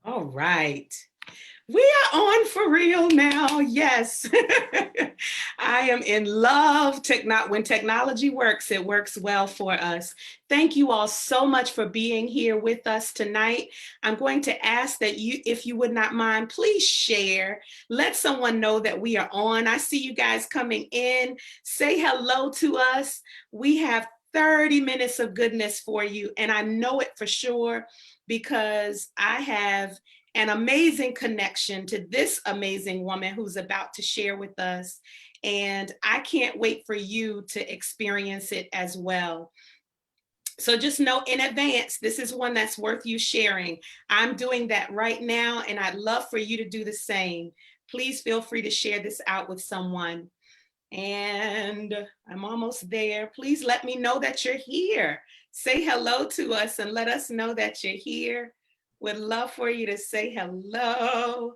All right. We are on for real now. Yes. I am in love. When technology works, it works well for us. Thank you all so much for being here with us tonight. I'm going to ask that you, if you would not mind, please share. Let someone know that we are on. I see you guys coming in. Say hello to us. We have 30 minutes of goodness for you. And I know it for sure because I have an amazing connection to this amazing woman who's about to share with us. And I can't wait for you to experience it as well. So just know in advance, this is one that's worth you sharing. I'm doing that right now, and I'd love for you to do the same. Please feel free to share this out with someone. And I'm almost there. Please let me know that you're here. Say hello to us and let us know that you're here. Would love for you to say hello.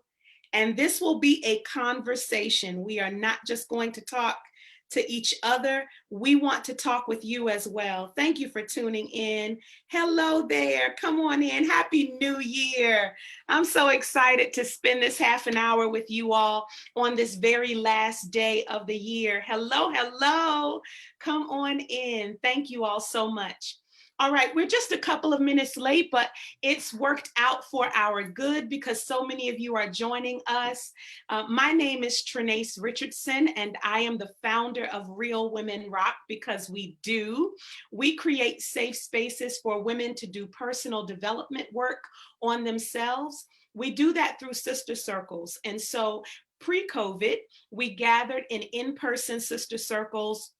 And this will be a conversation. We are not just going to talk to each other. We want to talk with you as well. Thank you for tuning in. Hello there. Come on in. Happy New Year. I'm so excited to spend this half an hour with you all on this very last day of the year. Hello, hello. Come on in. Thank you all so much. All right, we're just a couple of minutes late, but it's worked out for our good because so many of you are joining us. My name is Trenace Richardson, and I am the founder of Real Women Rock because we do. We create safe spaces for women to do personal development work on themselves. We do that through sister circles. And so pre-COVID, we gathered in-person sister circles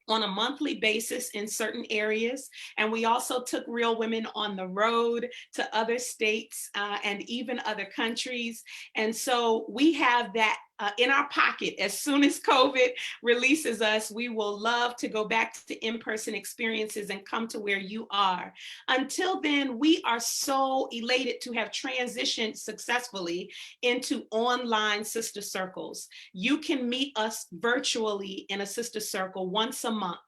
on a monthly basis in certain areas. And we also took Real Women on the road to other states and even other countries. And so we have that in our pocket. As soon as COVID releases us, we will love to go back to in-person experiences and come to where you are. Until then, we are so elated to have transitioned successfully into online sister circles. You can meet us virtually in a sister circle once a month.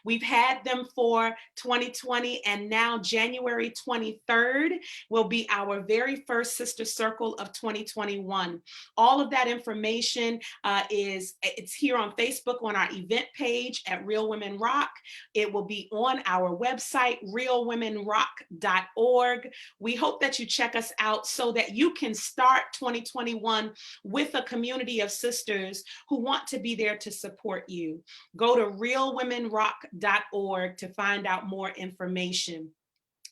We've had them for 2020, and now January 23rd will be our very first sister circle of 2021. All of that information it's here on Facebook on our event page at Real Women Rock. It will be on our website, realwomenrock.org. We hope that you check us out so that you can start 2021 with a community of sisters who want to be there to support you. Go to realwomenrock.org to find out more information.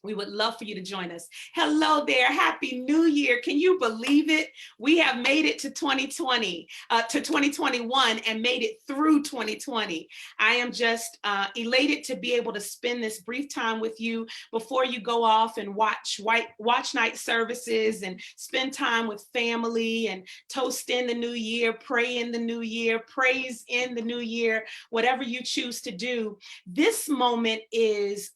We would love for you to join us. Hello there. Happy New Year. Can you believe it? We have made it to 2020, to 2021 and made it through 2020. I am just elated to be able to spend this brief time with you before you go off and watch night services and spend time with family and toast in the new year, pray in the new year, praise in the new year, whatever you choose to do. This moment is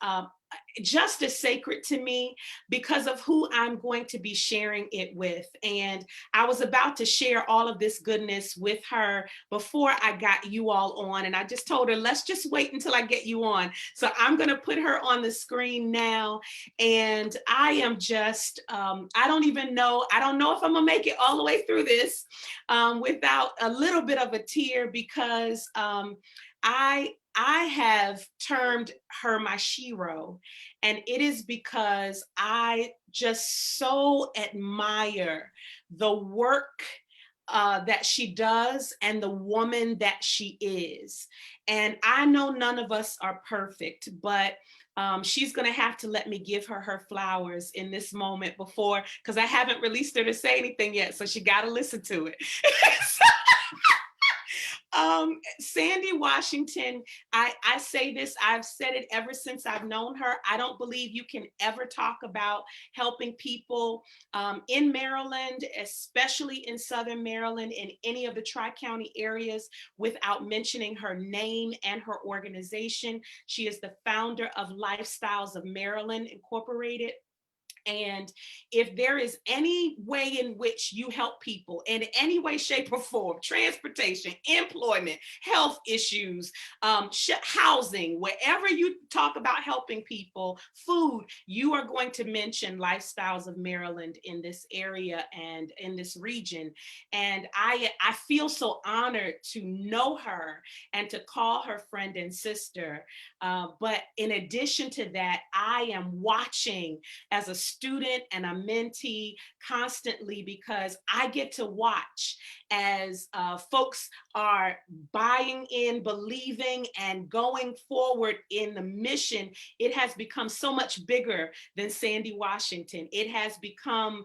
just as sacred to me because of who I'm going to be sharing it with. And I was about to share all of this goodness with her before I got you all on. And I just told her, let's just wait until I get you on. So I'm going to put her on the screen now. And I am just, I don't know if I'm going to make it all the way through this without a little bit of a tear because I have termed her my shero, and it is because I just so admire the work that she does and the woman that she is. And I know none of us are perfect, but she's going to have to let me give her her flowers in this moment before, because I haven't released her to say anything yet, so she got to listen to it. Sandy Washington, I say this, I've said it ever since I've known her. I don't believe you can ever talk about helping people in Maryland, especially in Southern Maryland, in any of the Tri-County areas, without mentioning her name and her organization. She is the founder of Lifestyles of Maryland Incorporated. And if there is any way in which you help people in any way, shape, or form, transportation, employment, health issues, housing, wherever you talk about helping people, food, you are going to mention Lifestyles of Maryland in this area and in this region. And I feel so honored to know her and to call her friend and sister. But in addition to that, I am watching as a student and a mentee constantly, because I get to watch as folks are buying in, believing, and going forward in the mission. It has become so much bigger than Sandy Washington. It has become,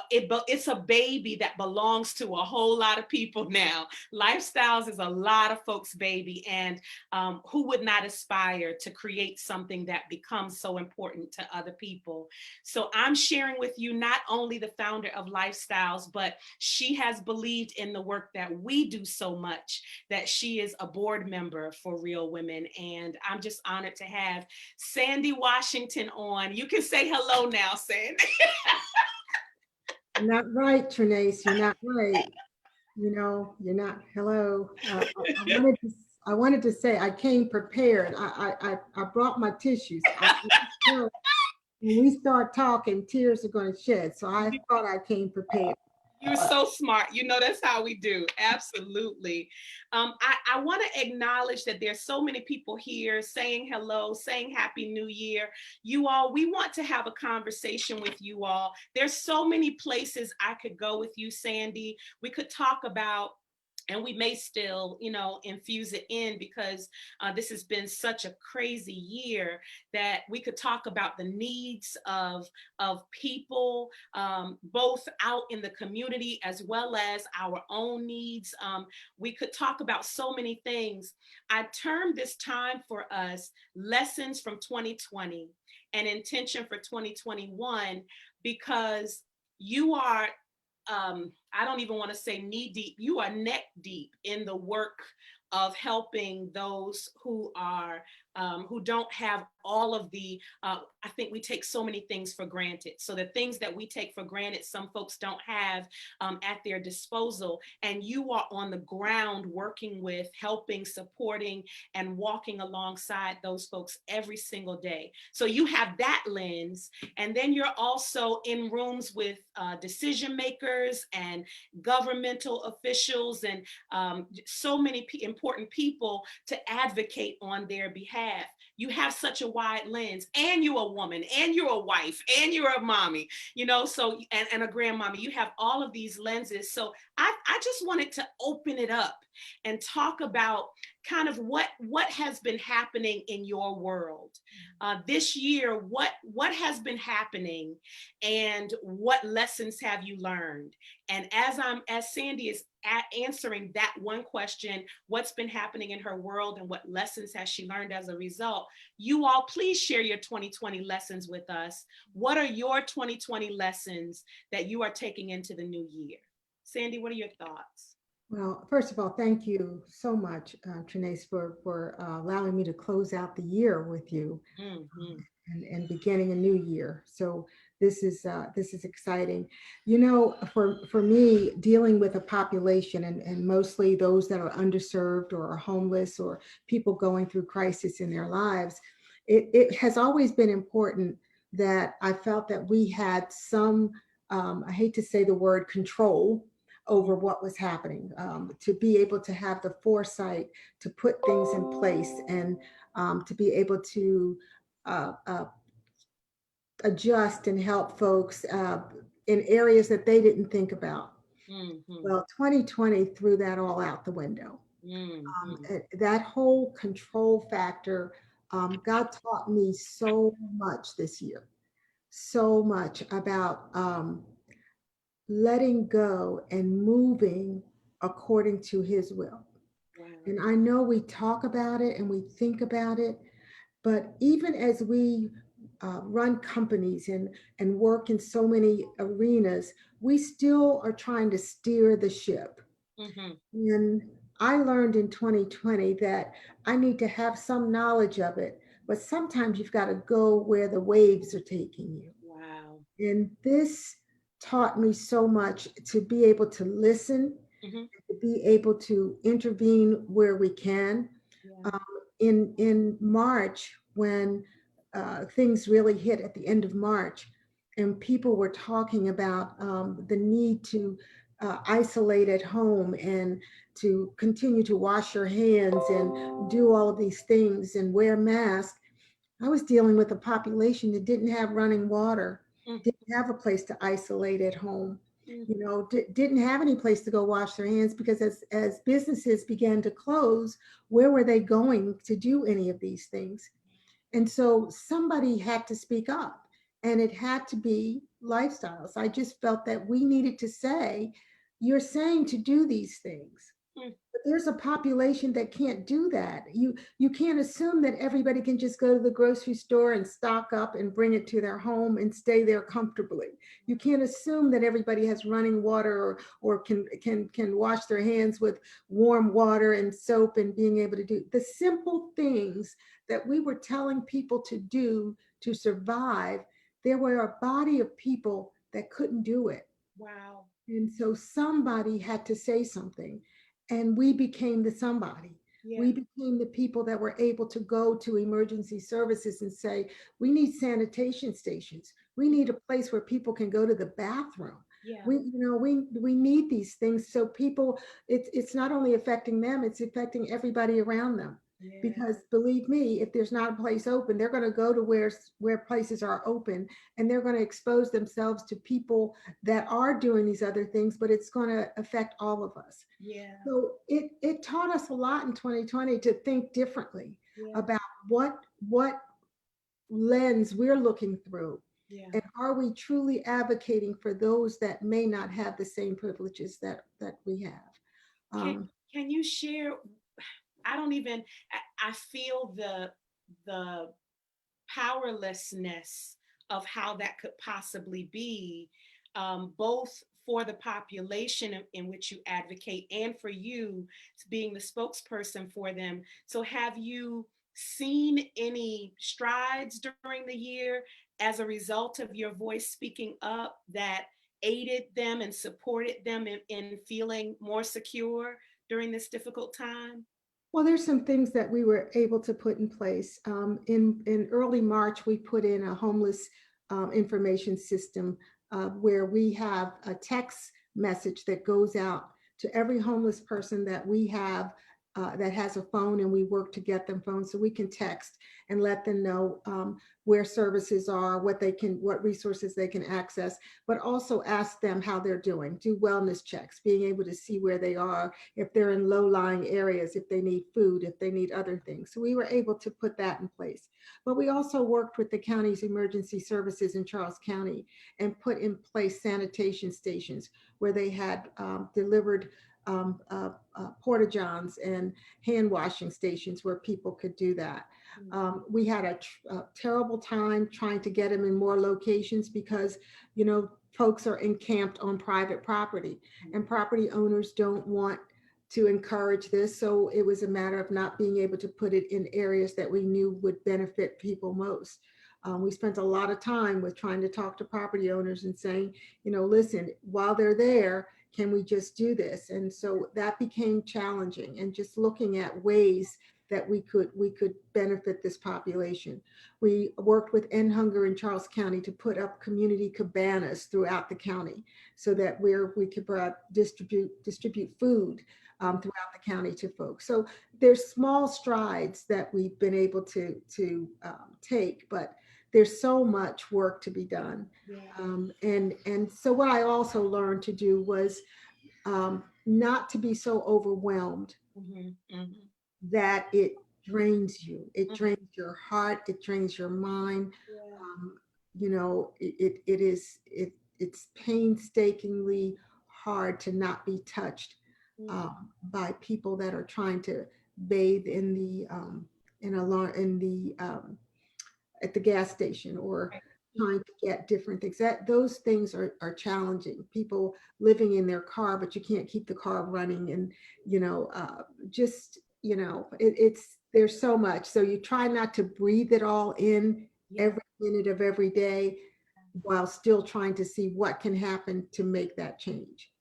it's a baby that belongs to a whole lot of people now. Lifestyles is a lot of folks' baby, and who would not aspire to create something that becomes so important to other people? So I'm sharing with you not only the founder of Lifestyles, but she has believed in the work that we do so much that she is a board member for Real Women. And I'm just honored to have Sandy Washington on. You can say hello now, Sandy. You're not right, Trinace. You're not right. You know, you're not. Hello. I wanted to say I came prepared. I brought my tissues. Know when we start talking, tears are going to shed. So I thought I came prepared. You're so smart. You know, that's how we do. Absolutely. I want to acknowledge that there's so many people here saying hello, saying Happy New Year. You all, we want to have a conversation with you all. There's so many places I could go with you, Sandy. We could talk about, and we may still, infuse it in, because this has been such a crazy year, that we could talk about the needs of people, both out in the community as well as our own needs. We could talk about so many things. I termed this time for us Lessons from 2020 and Intention for 2021, because you are, I don't even want to say knee deep, you are neck deep in the work of helping those who are, who don't have all of the, I think we take so many things for granted. So the things that we take for granted, some folks don't have at their disposal. And you are on the ground working with, helping, supporting, and walking alongside those folks every single day. So you have that lens. And then you're also in rooms with decision makers and governmental officials, and so many important people to advocate on their behalf. You have such a wide lens, and you're a woman, and you're a wife, and you're a mommy, so, and a grandmommy. You have all of these lenses. So I just wanted to open it up and talk about kind of what has been happening in your world this year. What has been happening, and what lessons have you learned? And as Sandy is answering that one question, what's been happening in her world and what lessons has she learned as a result, you all please share your 2020 lessons with us. What are your 2020 lessons that you are taking into the new year? Sandy, what are your thoughts? Well, first of all, thank you so much, Trinace, for allowing me to close out the year with you. Mm-hmm. And beginning a new year. So this is exciting. For me, dealing with a population and mostly those that are underserved or are homeless or people going through crisis in their lives, it has always been important that I felt that we had some, I hate to say the word control over what was happening, to be able to have the foresight to put things in place and to be able to uh, uh, adjust and help folks in areas that they didn't think about. Mm-hmm. Well, 2020 threw that all out the window. Mm-hmm. That whole control factor, God taught me so much this year, so much about letting go and moving according to His will. Wow. And I know we talk about it and we think about it, but even as we run companies and work in so many arenas, we still are trying to steer the ship. Mm-hmm. And I learned in 2020 that I need to have some knowledge of it, but sometimes you've got to go where the waves are taking you. Wow. And this taught me so much to be able to listen, Mhm. to be able to intervene where we can. Yeah. Um, in March, when things really hit at the end of March, and people were talking about the need to isolate at home and to continue to wash your hands and do all of these things and wear masks, I was dealing with a population that didn't have running water, Mm, didn't have a place to isolate at home, mm, you know, didn't have any place to go wash their hands because as businesses began to close, where were they going to do any of these things? And so somebody had to speak up, and it had to be Lifestyles. I just felt that we needed to say, you're saying to do these things, mm. but there's a population that can't do that. You can't assume that everybody can just go to the grocery store and stock up and bring it to their home and stay there comfortably. You can't assume that everybody has running water or can wash their hands with warm water and soap and being able to do the simple things that we were telling people to do to survive. There were a body of people that couldn't do it. Wow. And so somebody had to say something, and we became the somebody. Yeah. We became the people that were able to go to emergency services and say, we need sanitation stations. We need a place where people can go to the bathroom. Yeah. We need these things so people, it's not only affecting them, it's affecting everybody around them. Yeah. Because believe me, if there's not a place open, they're going to go to where places are open, and they're going to expose themselves to people that are doing these other things, but it's going to affect all of us. Yeah. So it taught us a lot in 2020 to think differently Yeah. about what lens we're looking through. Yeah. And are we truly advocating for those that may not have the same privileges that we have? Can Um, can you share? I don't even. I feel the powerlessness of how that could possibly be, both for the population in which you advocate and for you being the spokesperson for them. So, have you seen any strides during the year as a result of your voice speaking up that aided them and supported them in feeling more secure during this difficult time? Well, there's some things that we were able to put in place. In early March, we put in a homeless information system where we have a text message that goes out to every homeless person that we have that has a phone, and we work to get them phones so we can text and let them know where services are, what resources they can access, but also ask them how they're doing, do wellness checks, being able to see where they are, if they're in low-lying areas, if they need food, if they need other things. So we were able to put that in place. But we also worked with the county's emergency services in Charles County and put in place sanitation stations where they had delivered porta johns and hand washing stations where people could do that. We had a terrible time trying to get them in more locations because, folks are encamped on private property, and property owners don't want to encourage this. So it was a matter of not being able to put it in areas that we knew would benefit people most. We spent a lot of time with trying to talk to property owners and saying, listen, while they're there, can we just do this? And so that became challenging, and just looking at ways that we could benefit this population. We worked with End Hunger in Charles County to put up community cabanas throughout the county so that we could distribute food throughout the county to folks. So there's small strides that we've been able to take, but there's so much work to be done. Yeah. And so what I also learned to do was not to be so overwhelmed Mhm, mhm, that it drains you. It mhm. drains your heart. It drains your mind. Yeah. It's painstakingly hard to not be touched Mm. by people that are trying to bathe in the in the at the gas station, or Right. trying to get different things. That those things are challenging. People living in their car, but you can't keep the car running, and just it's there's so much. So you try not to breathe it all in Yeah. every minute of every day. while still trying to see what can happen to make that change.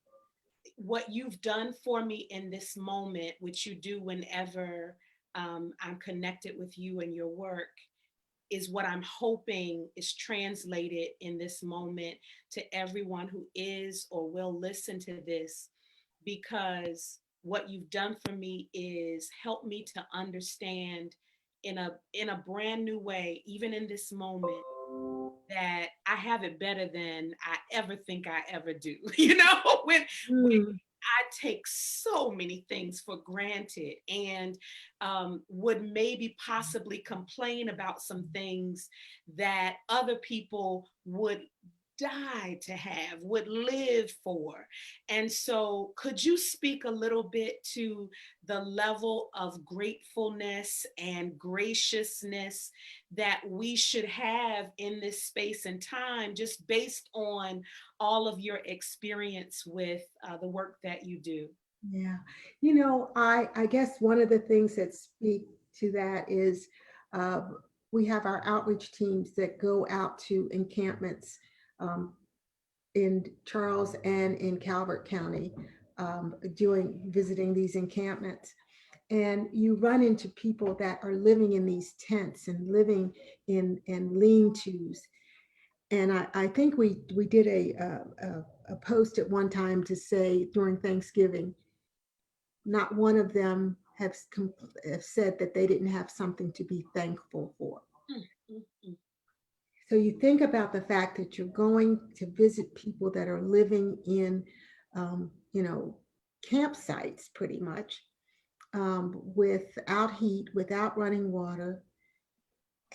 What you've done for me in this moment, which you do whenever I'm connected with you and your work, is what I'm hoping is translated in this moment to everyone who is or will listen to this, because what you've done for me is help me to understand in a brand new way, even in this moment, that I have it better than I ever think I ever do. When Mm, I take so many things for granted, and would maybe possibly complain about some things that other people would die to have, would live for. And so, could you speak a little bit to the level of gratefulness and graciousness that we should have in this space and time, just based on all of your experience with the work that you do? yeah. I guess one of the things that speak to that is uh, we have our outreach teams that go out to encampments um, in Charles and in Calvert County, doing visiting these encampments. And you run into people that are living in these tents and living in lean-tos. And I think we did a post at one time to say during Thanksgiving, not one of them have said that they didn't have something to be thankful for. Mm, mm, mm. So you think about the fact that you're going to visit people that are living in, you know, campsites pretty much, without heat, without running water,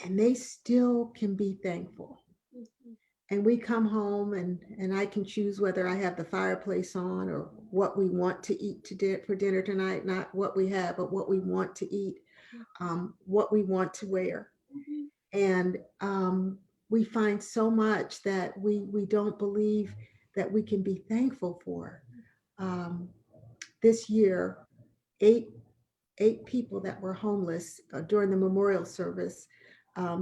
and they still can be thankful. Mhm. And we come home and I can choose whether I have the fireplace on or what we want to eat for dinner tonight, not what we have, but what we want to eat, what we want to wear. Mhm. And we find so much that we don't believe that we can be thankful for. Um, this year, eight eight people that were homeless during the memorial service,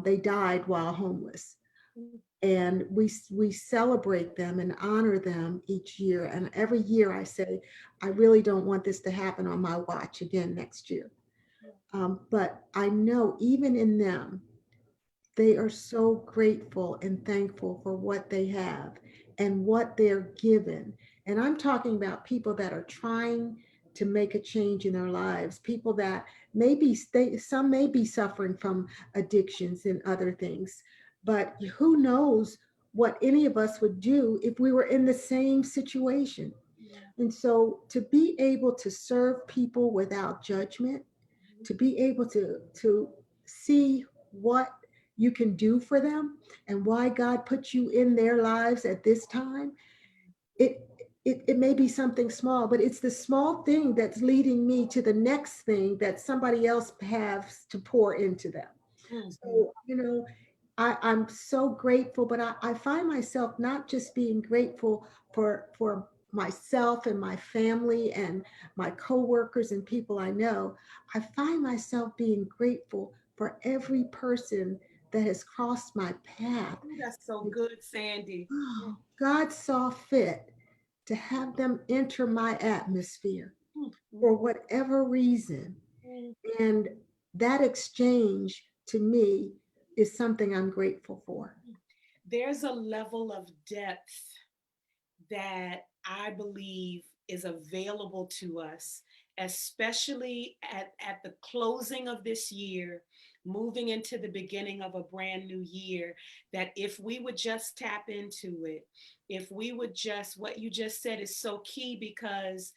they died while homeless. Mhm. And we celebrate them and honor them each year. And every year I say, I really don't want this to happen on my watch again next year. But I know even in them, they are so grateful and thankful for what they have and what they're given. And I'm talking about people that are trying to make a change in their lives, people that maybe some may be suffering from addictions and other things, but who knows what any of us would do if we were in the same situation. Yeah. And so to be able to serve people without judgment, to be able to see what you can do for them and why God put you in their lives at this time. It it may be something small, but it's the small thing that's leading me to the next thing that somebody else has to pour into them. Mhm. So, I'm so grateful, but I find myself not just being grateful for myself and my family and my coworkers and people I know. I find myself being grateful for every person that has crossed my path. Ooh, that's so good, Sandy. Oh, God saw fit to have them enter my atmosphere Mm, mm, for whatever reason. mm. And that exchange to me is something I'm grateful for. There's a level of depth that I believe is available to us, especially at the closing of this year, moving into the beginning of a brand new year, that if we would just tap into it, if we would just, what you just said is so key, because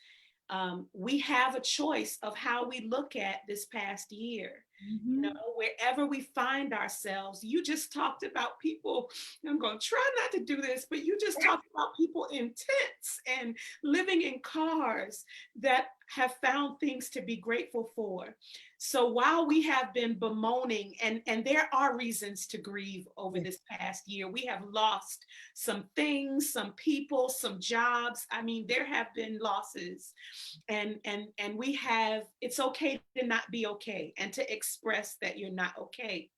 we have a choice of how we look at this past year. Mhm. Wherever we find ourselves, you just talked about people. I'm going to try not to do this, but you just talked about people in tents and living in cars that have found things to be grateful for. So while we have been bemoaning, and there are reasons to grieve over Yes. this past year, we have lost some things, some people, some jobs. I mean, there have been losses, and we have, it's okay to not be okay and to express that you're not okay.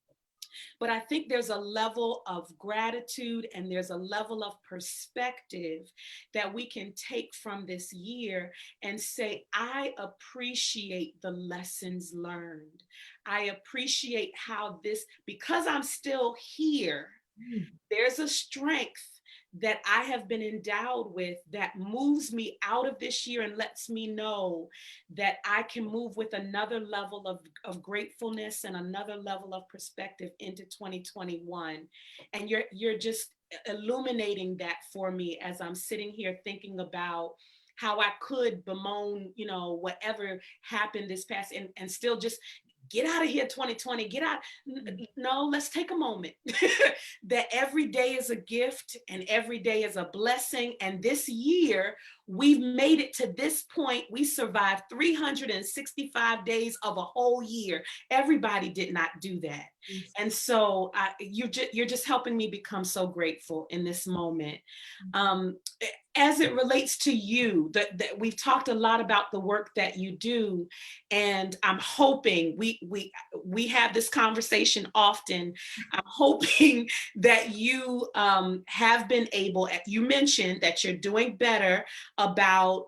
But I think there's a level of gratitude and there's a level of perspective that we can take from this year and say, I appreciate the lessons learned. I appreciate how this, because I'm still here, there's a strength that I have been endowed with that moves me out of this year and lets me know that I can move with another level of gratefulness and another level of perspective into 2021. And you're just illuminating that for me as I'm sitting here thinking about how I could bemoan, whatever happened this past and still just get out of here 2020, get out. No, let's take a moment that every day is a gift and every day is a blessing. And this year, we've made it to this point. We survived 365 days of a whole year. Everybody did not do that. And so you're just helping me become so grateful in this moment. As it relates to you, that we've talked a lot about the work that you do, and I'm hoping we have this conversation often. I'm hoping that you have been able. You mentioned that you're doing better about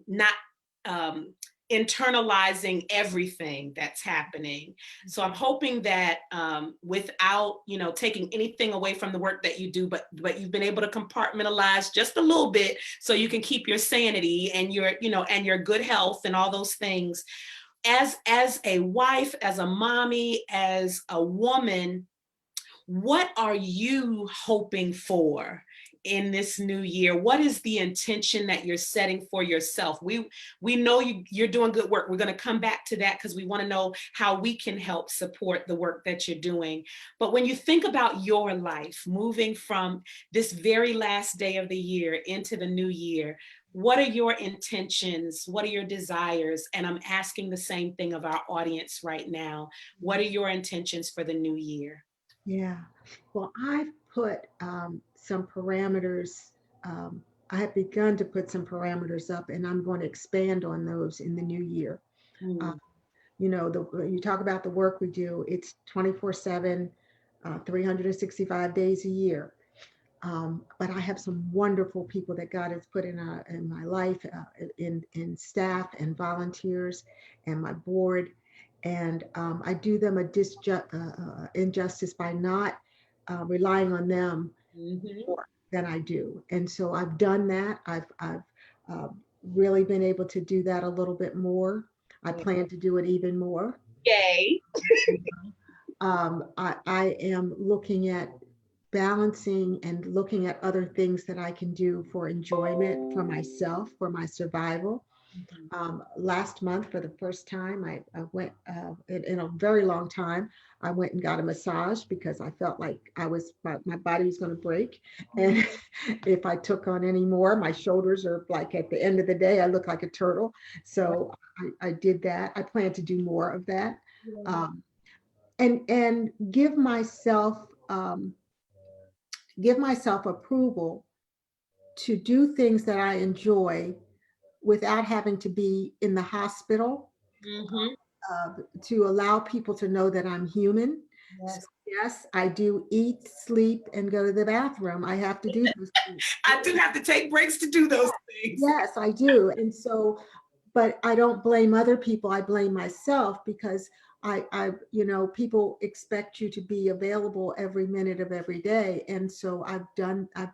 not internalizing everything that's happening. So I'm hoping that without, taking anything away from the work that you do, but you've been able to compartmentalize just a little bit so you can keep your sanity and your good health and all those things. As a wife, as a mommy, as a woman, what are you hoping for in this new year? What is the intention that you're setting for yourself? We know you're doing good work. We're going to come back to that because we want to know how we can help support the work that you're doing. But when you think about your life moving from this very last day of the year into the new year, what are your intentions? What are your desires? And I'm asking the same thing of our audience right now. What are your intentions for the new year? Yeah. Well, I've put some parameters. I have begun to put some parameters up, and I'm going to expand on those in the new year. Mm. You talk about the work we do, it's 24/7, 365 days a year. But I have some wonderful people that God has put in my life, in staff and volunteers and my board. And I do them a injustice by not relying on them Mm-hmm. more than I do. And so I've done that. I've uh, really been able to do that a little bit more. I plan to do it even more. Yay. I am looking at balancing and looking at other things that I can do for enjoyment for myself, for my survival. Last month, for the first time, I went in a very long time. I went and got a massage because I felt like my body was going to break, and if I took on any more, my shoulders are like at the end of the day, I look like a turtle. So I did that. I plan to do more of that, and give myself approval to do things that I enjoy without having to be in the hospital, Mm-hmm. to allow people to know that I'm human. So Yes. yes, I do eat, sleep, and go to the bathroom. I have to do those things. I do have to take breaks to do those things. Yes, I do. And so, but I don't blame other people. I blame myself because people expect you to be available every minute of every day. And so I've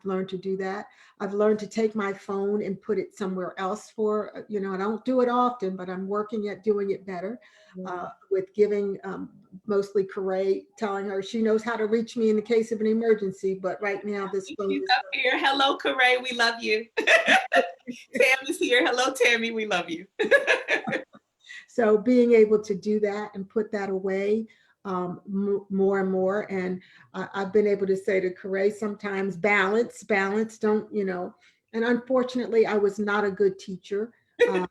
learned to do that. I've learned to take my phone and put it somewhere else I don't do it often, but I'm working at doing it better, with giving, mostly Corey, telling her she knows how to reach me in the case of an emergency. But right now this phone She's is up here. Hello, Corey. We love you. Tam is here. Hello, Tammy. We love you. So being able to do that and put that away, more and more. And I've been able to say to Corey sometimes, balance, don't, and unfortunately, I was not a good teacher. I,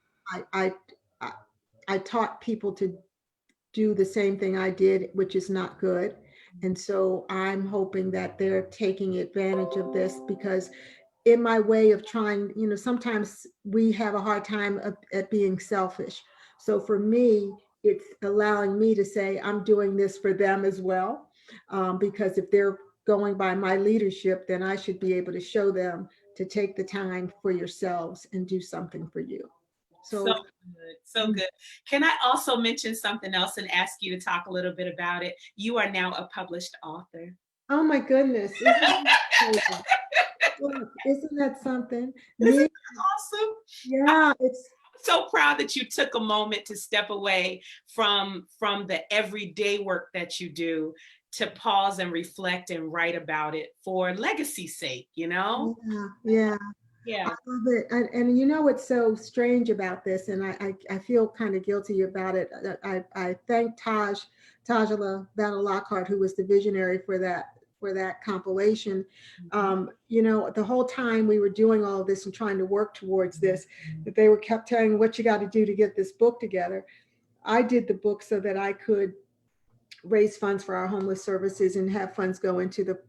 I, I, I taught people to do the same thing I did, which is not good. And so I'm hoping that they're taking advantage of this, because in my way of trying, sometimes we have a hard time at being selfish. So for me, it's allowing me to say, I'm doing this for them as well. because if they're going by my leadership, then I should be able to show them to take the time for yourselves and do something for you. So So, good, so good. Can I also mention something else and ask you to talk a little bit about it? You are now a published author. oh my goodness, isn't that something? Isn't Me, that awesome? yeah, it's So proud that you took a moment to step away from the everyday work that you do to pause and reflect and write about it for legacy's sake, you know? yeah, yeah. I Yeah. love it. And you know what's so strange about this, and I feel kind of guilty about it. I thank Tajala Battle Lockhart, who was the visionary for that compilation. You know, the whole time we were doing all of this and trying to work towards this, that they were kept telling me what you got to do to get this book together. I did the book so that I could raise funds for our homeless services and have funds go into the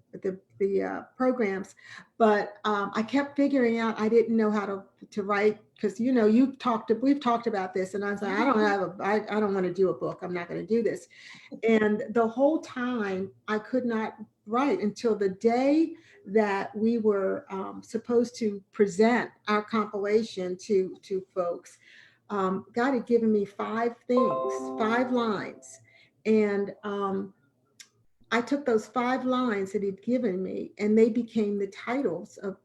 programs. But I kept figuring out I didn't know how to write, because you know we've talked about this, and I was like, I don't want to do a book. I'm not going to do this. And the whole time I could not write until the day that we were supposed to present our compilation to folks. God had given me 5 things, 5 lines, and I took those 5 lines that he'd given me, and they became the titles of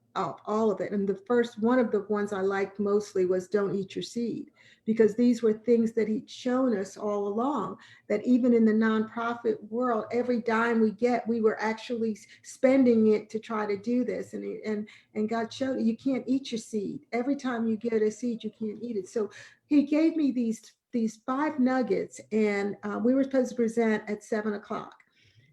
all of it. And the first one of the ones I liked mostly was "Don't Eat Your Seed," because these were things that he'd shown us all along, that even in the nonprofit world, every dime we get, we were actually spending it to try to do this. And God showed you can't eat your seed. Every time you get a seed, you can't eat it. So he gave me these 5 nuggets, and we were supposed to present at 7 o'clock.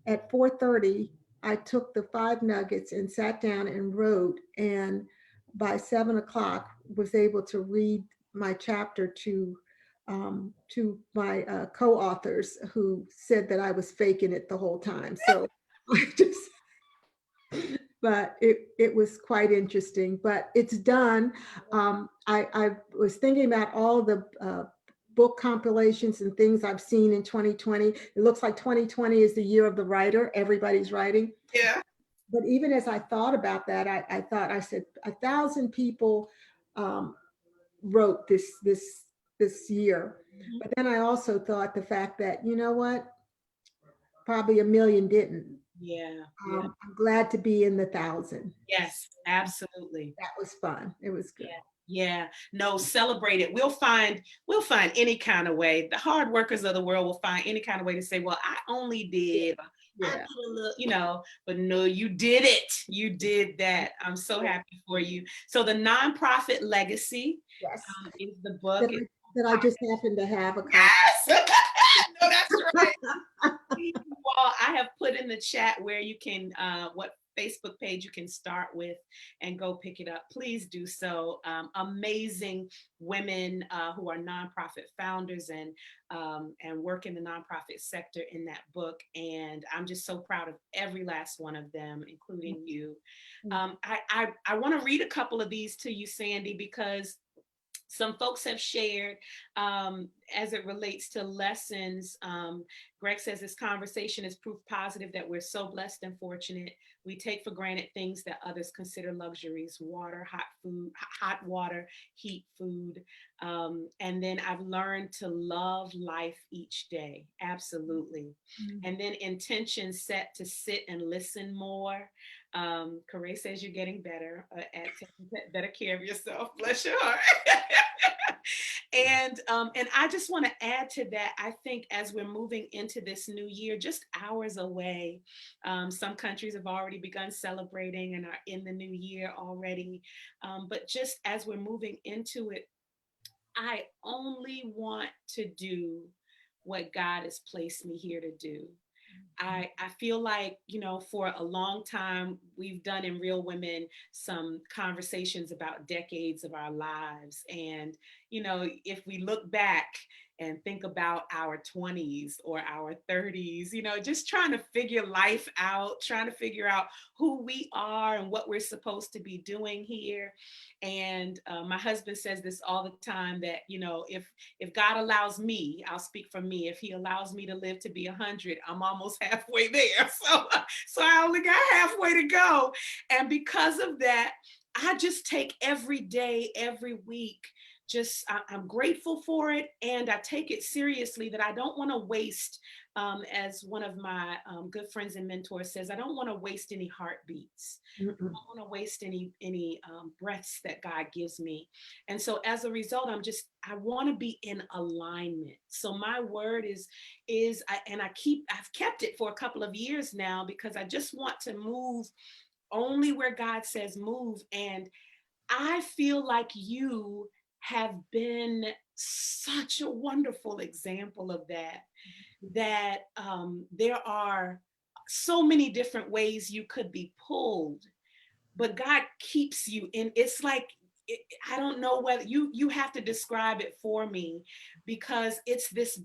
At 4:30, I took the 5 nuggets and sat down and wrote. And by 7 o'clock, was able to read my chapter to my co-authors, who said that I was faking it the whole time. So I just, but it was quite interesting. But it's done. I was thinking about all the book compilations and things I've seen in 2020. It looks like 2020 is the year of the writer. Everybody's writing. Yeah. But even as I thought about that, I said 1,000 people wrote this year. But then I also thought the fact that, you know what, probably 1 million didn't. Yeah. Yeah. I'm glad to be in the 1,000. Yes, absolutely. That was fun. It was good. Yeah. Yeah. No, celebrate it. We'll find any kind of way. The hard workers of the world will find any kind of way to say, well, I only did, I did Yeah. a little, but no, you did it. You did that. I'm so happy for you. So the nonprofit legacy Yes. is the book. That that I just happened to have a copy. Yes. No, that's right. Well, I have put in the chat where you can, what Facebook page you can start with and go pick it up. Please do so. Amazing women who are nonprofit founders and work in the nonprofit sector in that book. And I'm just so proud of every last one of them, including you. I want to read a couple of these to you, Sandy, because some folks have shared as it relates to lessons. Greg says this conversation is proof positive that we're so blessed and fortunate. We take for granted things that others consider luxuries: water, hot food, hot water, heat, food. And then I've learned to love life each day. Absolutely. And then intention set to sit and listen more. Corey says you're getting better at taking better care of yourself. Bless your heart. And I just want to add to that. I think as we're moving into this new year, just hours away, some countries have already begun celebrating and are in the new year already. But just as we're moving into it, I only want to do what God has placed me here to do. I feel like, for a long time, we've done in Real Women some conversations about decades of our lives. And, if we look back and think about our 20s or our 30s, you know, just trying to figure life out, trying to figure out who we are and what we're supposed to be doing here. And my husband says this all the time, that, you know, if God allows me, I'll speak for me, if he allows me to live to be 100, I'm almost halfway there. So I only got halfway to go. And because of that, I just take every day, every week, I'm grateful for it, and I take it seriously, that I don't want to waste, as one of my good friends and mentors says, I don't want to waste any heartbeats. I Mm-mm. don't want to waste any breaths that God gives me. And so as a result, I want to be in alignment. So my word I've kept it for a couple of years now, because I just want to move only where God says move. And I feel like you have been such a wonderful example of that, there are so many different ways you could be pulled, but God keeps you in. It's like, I don't know whether you have to describe it for me, because it's this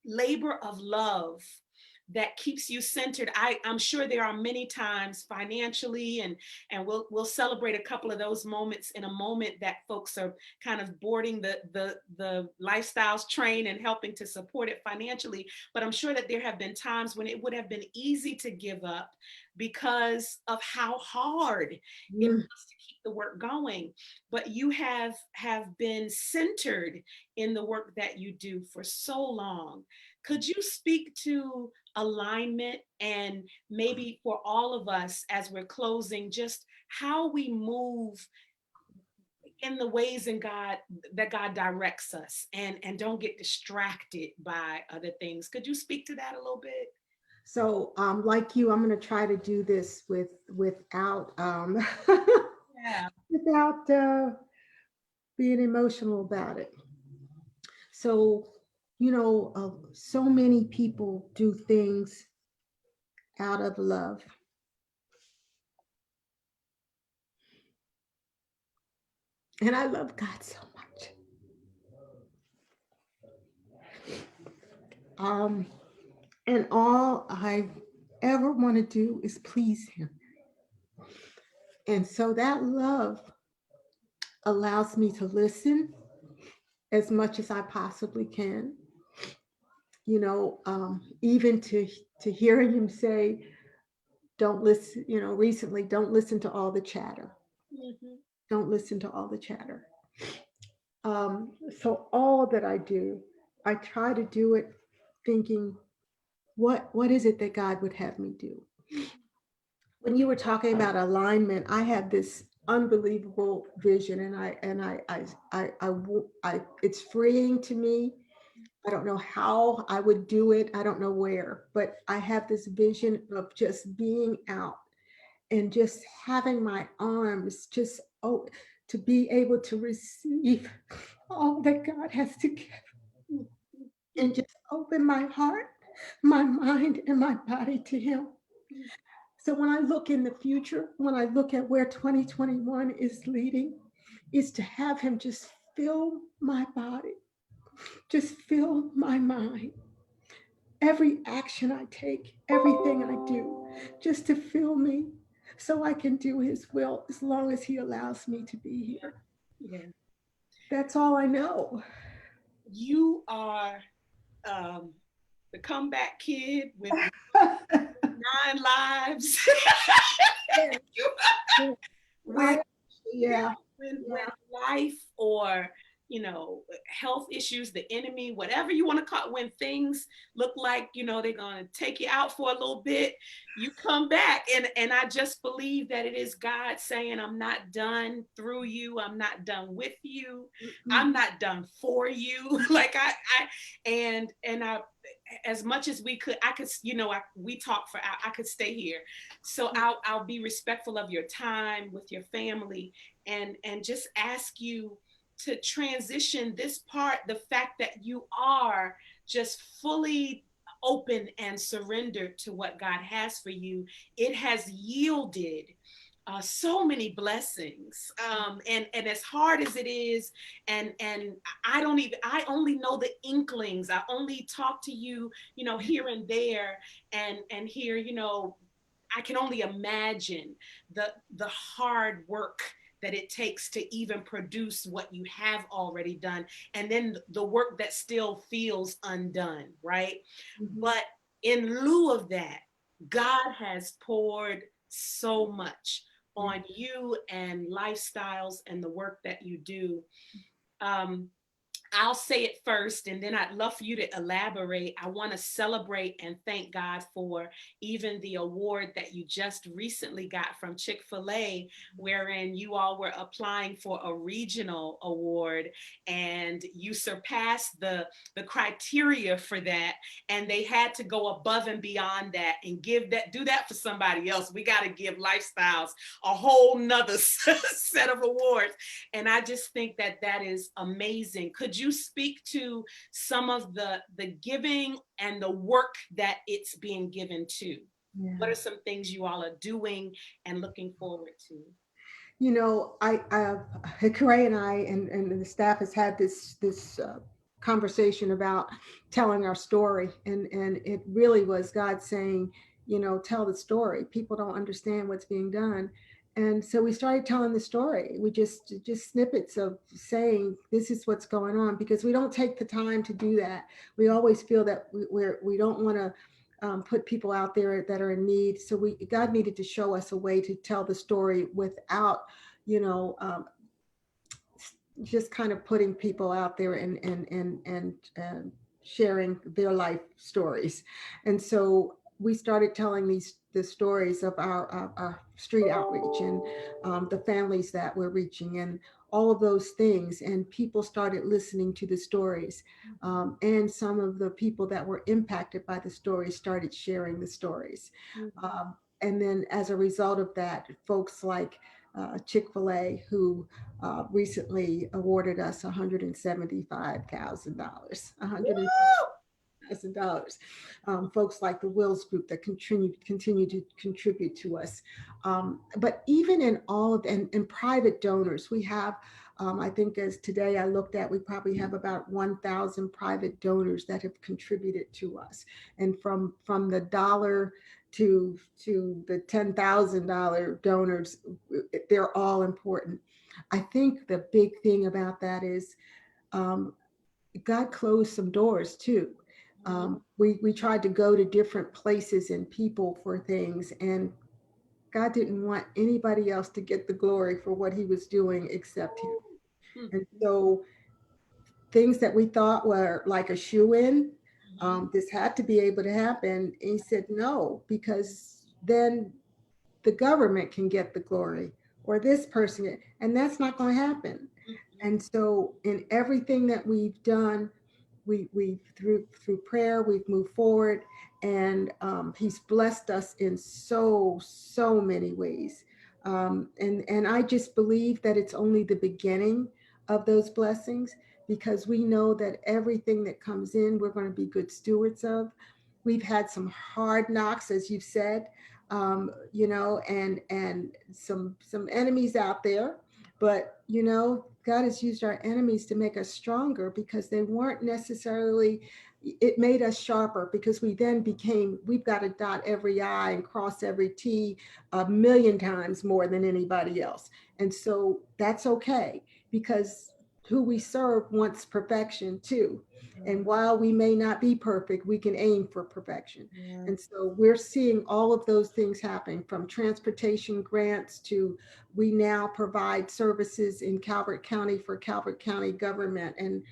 labor of love that keeps you centered. I'm sure there are many times financially, and we'll celebrate a couple of those moments in a moment, that folks are kind of boarding the lifestyles train and helping to support it financially. But I'm sure that there have been times when it would have been easy to give up because of how hard it Mm. was to keep the work going. But you have been centered in the work that you do for so long. Could you speak to alignment, and maybe for all of us as we're closing, just how we move in the ways in God that God directs us, and don't get distracted by other things? Could you speak to that a little bit? So, like you, I'm going to try to do this without Yeah. without being emotional about it. So, so many people do things out of love, and I love God so much. Um, and all I ever want to do is please Him, and so that love allows me to listen as much as I possibly can. Even to hearing Him say, "Don't listen." Recently, don't listen to all the chatter. Mhm. Don't listen to all the chatter. So all that I do, I try to do it thinking, what is it that God would have me do? When you were talking about alignment, I have this unbelievable vision, and it's freeing to me. I don't know how I would do it. I don't know where, but I have this vision of just being out and just having my arms just, to be able to receive all that God has to give, and just open my heart, my mind, and my body to Him. So when I look in the future, when I look at where 2021 is leading, is to have Him just fill my body, just fill my mind, every action I take, everything I do, just to fill me so I can do His will as long as He allows me to be here. Yeah. That's all I know. You are um, the comeback kid with 9 lives. Yeah, yeah, when I, yeah, when yeah. life, or health issues, the enemy, whatever you want to call it, when things look like they're going to take you out for a little bit, you come back. And I just believe that it is God saying, I'm not done through you, I'm not done with you, Mm. I'm not done for you. Like I as much as we could, I could, we talk for, I could stay here. So I'll be respectful of your time with your family, and just ask you to transition this part, the fact that you are just fully open and surrendered to what God has for you. It has yielded so many blessings, and as hard as it is, and I only know the inklings. I only talk to you, here and there, and here, I can only imagine the hard work that it takes to even produce what you have already done, and then the work that still feels undone, right? Mhm. But in lieu of that, God has poured so much on you and lifestyles and the work that you do. Um, I'll say it first, and then I'd love for you to elaborate. I want to celebrate and thank God for even the award that you just recently got from Chick-fil-A, wherein you all were applying for a regional award, and you surpassed the criteria for that, and they had to go above and beyond that and do that for somebody else. We got to give Lifestyles a whole nother set of awards, and I just think that that is amazing. Could you speak to some of the giving and the work that it's being given to? What Yeah. are some things you all are doing and looking forward to? Corey and I and the staff has had this conversation about telling our story, and it really was God saying, tell the story. People don't understand what's being done, and so we started telling the story. We just snippets of saying this is what's going on, because we don't take the time to do that. We always feel that we don't want to put people out there that are in need. So God needed to show us a way to tell the story without, you know, um, just kind of putting people out there and sharing their life stories. And so we started telling the stories of our street outreach, and the families that we're reaching, and all of those things. And people started listening to the stories. And some of the people that were impacted by the stories started sharing the stories. And then as a result of that, folks like Chick-fil-A, who recently awarded us $175,000. $100,000. Folks like the Wills Group that continue to contribute to us. But even in all of and private donors, we have. I think as today I looked at, we probably have about 1,000 private donors that have contributed to us, and from the dollar to the $10,000 donors, they're all important. I think the big thing about that is um, God closed some doors too. We tried to go to different places and people for things, and God didn't want anybody else to get the glory for what He was doing except Him. And so things that we thought were like a shoe in, this had to be able to happen. And He said no, because then the government can get the glory, or this person, and that's not going to happen. And so in everything that we've done, we through prayer, we've moved forward, and He's blessed us in so many ways. And I just believe that it's only the beginning of those blessings, because we know that everything that comes in, we're going to be good stewards of. We've had some hard knocks, as you've said, and some enemies out there, but God has used our enemies to make us stronger, because they weren't necessarily, it made us sharper, because we've got to dot every I and cross every T a million times more than anybody else. And so that's okay, because who we serve wants perfection too. And while we may not be perfect, we can aim for perfection. And so we're seeing all of those things happening, from transportation grants to, we now provide services in Calvert County for Calvert County government, and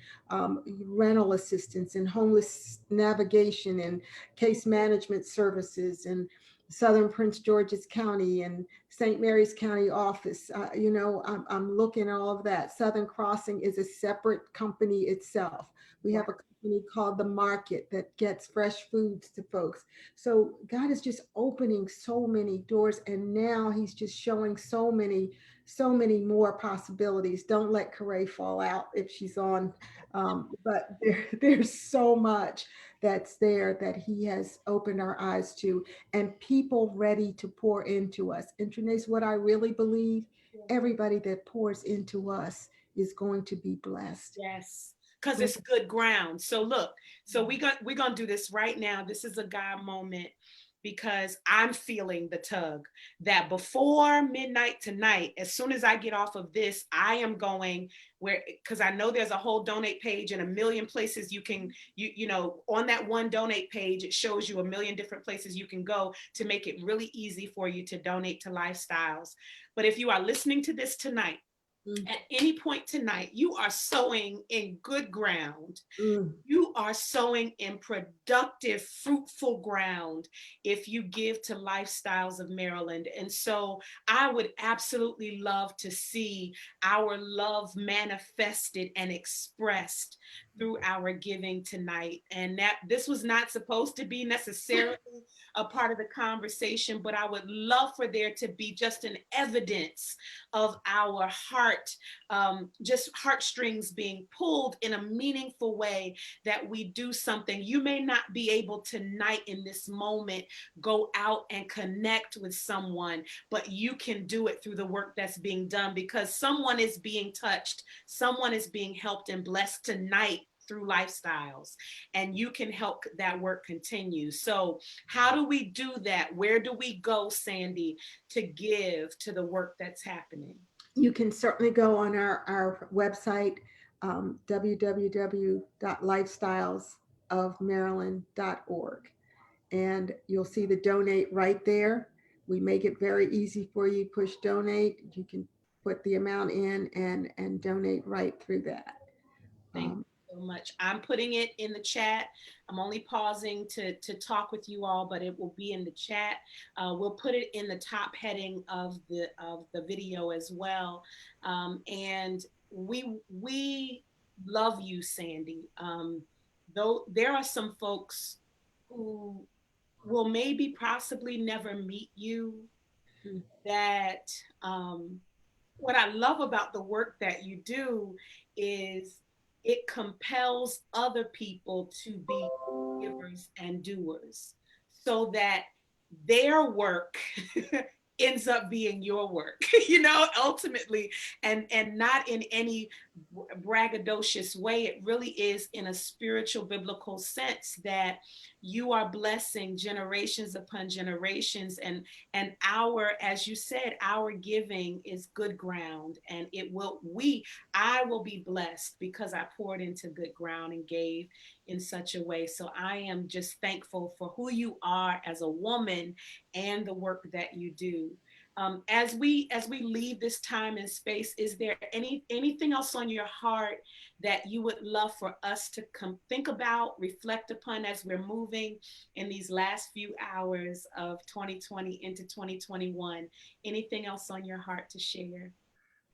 rental assistance and homeless navigation and case management services, and Southern Prince George's County and St. Mary's County office. I'm looking at all of that. Southern Crossing is a separate company itself. We have a company called The Market that gets fresh foods to folks. So God is just opening so many doors, and now He's just showing so many so many more possibilities. Don't let Corey fall out if she's on. But there's so much that's there that he has opened our eyes to, and people ready to pour into us. And Trinace, what I really believe, everybody that pours into us is going to be blessed. Yes, because it's good ground. So look, so we're gonna do this right now. This is a God moment because I'm feeling the tug that before midnight tonight, as soon as I get off of this, I am going where, because I know there's a whole donate page and a million places you can, you know, on that one donate page, it shows you a million different places you can go to make it really easy for you to donate to Lifestyles. But if you are listening to this tonight, at any point tonight, you are sowing in good ground. Mm. You are sowing in productive, fruitful ground if you give to Lifestyles of Maryland. And so I would absolutely love to see our love manifested and expressed through our giving tonight. And that this was not supposed to be necessarily a part of the conversation, but I would love for there to be just an evidence of our heart, just heartstrings being pulled in a meaningful way, that we do something. You may not be able tonight in this moment go out and connect with someone, but you can do it through the work that's being done, because someone is being touched, someone is being helped and blessed tonight through Lifestyles, and you can help that work continue. So how do we do that? Where do we go, Sandy, to give to the work that's happening? You can certainly go on our website, www.lifestylesofmaryland.org, and you'll see the donate right there. We make it very easy for you. Push donate. You can put the amount in and donate right through that. Thank you so much. I'm putting it in the chat. I'm only pausing to talk with you all, but it will be in the chat. We'll put it in the top heading of the video as well. And we love you, Sandy. Though there are some folks who will maybe possibly never meet you, that what I love about the work that you do is it compels other people to be givers and doers, so that their work ends up being your work, you know, ultimately, and not in any braggadocious way. It really is in a spiritual biblical sense that you are blessing generations upon generations, and our, as you said, our giving is good ground, and I will be blessed because I poured into good ground and gave in such a way. So I am just thankful for who you are as a woman and the work that you do. As we leave this time and space, is there anything else on your heart that you would love for us to think about, reflect upon as we're moving in these last few hours of 2020 into 2021? Anything else on your heart to share?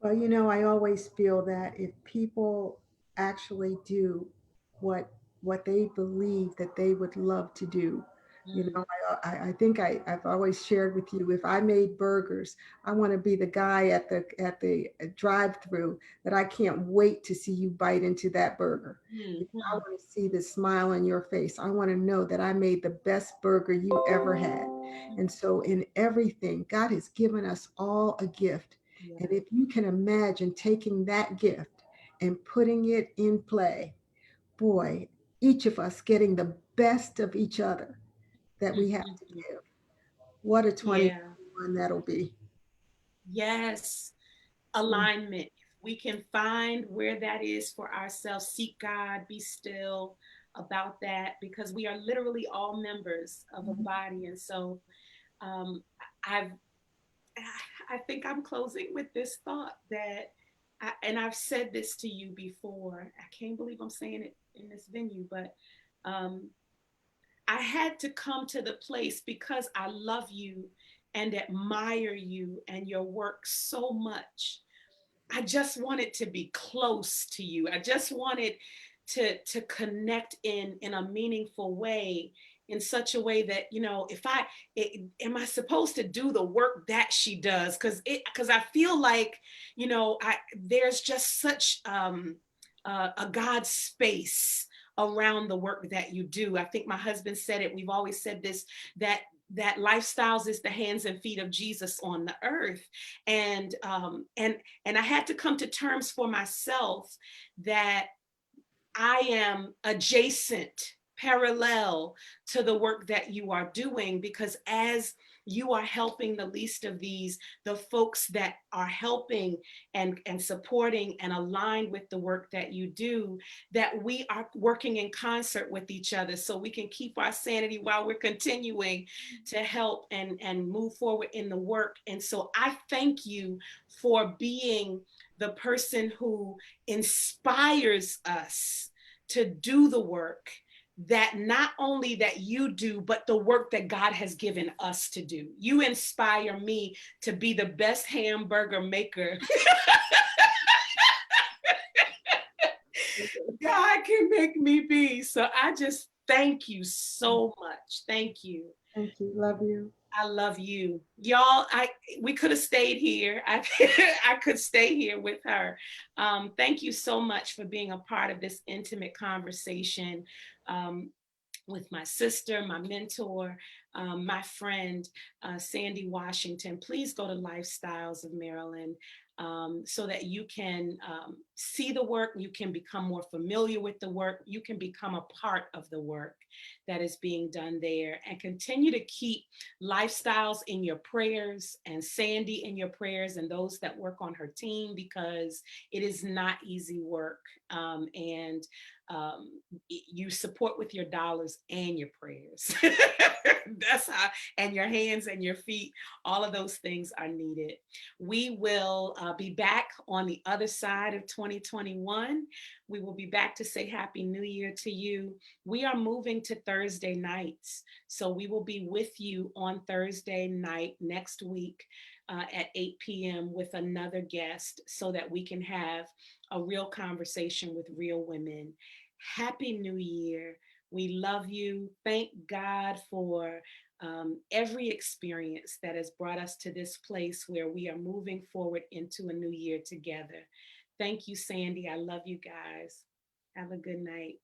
Well, you know, I always feel that if people actually do what what they believe that they would love to do, you Mm, know, I think I've always shared with you, if I made burgers, I want to be the guy at the drive-through that I can't wait to see you bite into that burger. mm, I mm. want to see the smile on your face. I want to know that I made the best burger you ever had. And so in everything, God has given us all a gift. Yeah. And if you can imagine taking that gift and putting it in play, boy, each of us getting the best of each other that Mm, we have mm, to mm. give. What a Yeah. 2021 that'll be. Yes. Mm, Alignment. If we can find where that is for ourselves, seek God, be still about that, because we are literally all members of a mhm. body. And so um, I've, I think I'm closing with this thought that, and I've said this to you before, I can't believe I'm saying it in this venue, but um, I had to come to the place, because I love you and admire you and your work so much. I just wanted to be close to you. I just wanted to connect in a meaningful way in such a way that, if am I supposed to do the work that she does? Because I feel like, there's just such a God space around the work that you do. I think my husband said it. We've always said this, that lifestyles is the hands and feet of Jesus on the earth. And I had to come to terms for myself that I am adjacent, parallel to the work that you are doing, because as you are helping the least of these, the folks that are helping and supporting and aligned with the work that you do, that we are working in concert with each other so we can keep our sanity while we're continuing to help and move forward in the work. And so I thank you for being the person who inspires us to do the work that not only that you do, but the work that God has given us to do. You inspire me to be the best hamburger maker God can make me be. So I just thank you so much. Thank you. Thank you. Love you. I love you. Y'all, we could have stayed here. I could stay here with her. Thank you so much for being a part of this intimate conversation with my sister, my mentor, my friend, Sandy Washington. Please go to Lifestyles of Marilyn so that you can see the work, you can become more familiar with the work, you can become a part of the work that is being done there, and continue to keep Lifestyles in your prayers and Sandy in your prayers and those that work on her team, because it is not easy work. And you support with your dollars and your prayers. That's how, and your hands and your feet, all of those things are needed. We will be back on the other side of 2021. We will be back to say Happy New Year to you. We are moving to Thursday nights. So we will be with you on Thursday night next week at 8 p.m. with another guest so that we can have a real conversation with real women. Happy New Year. We love you. Thank God for every experience that has brought us to this place where we are moving forward into a new year together. Thank you, Sandy. I love you guys. Have a good night.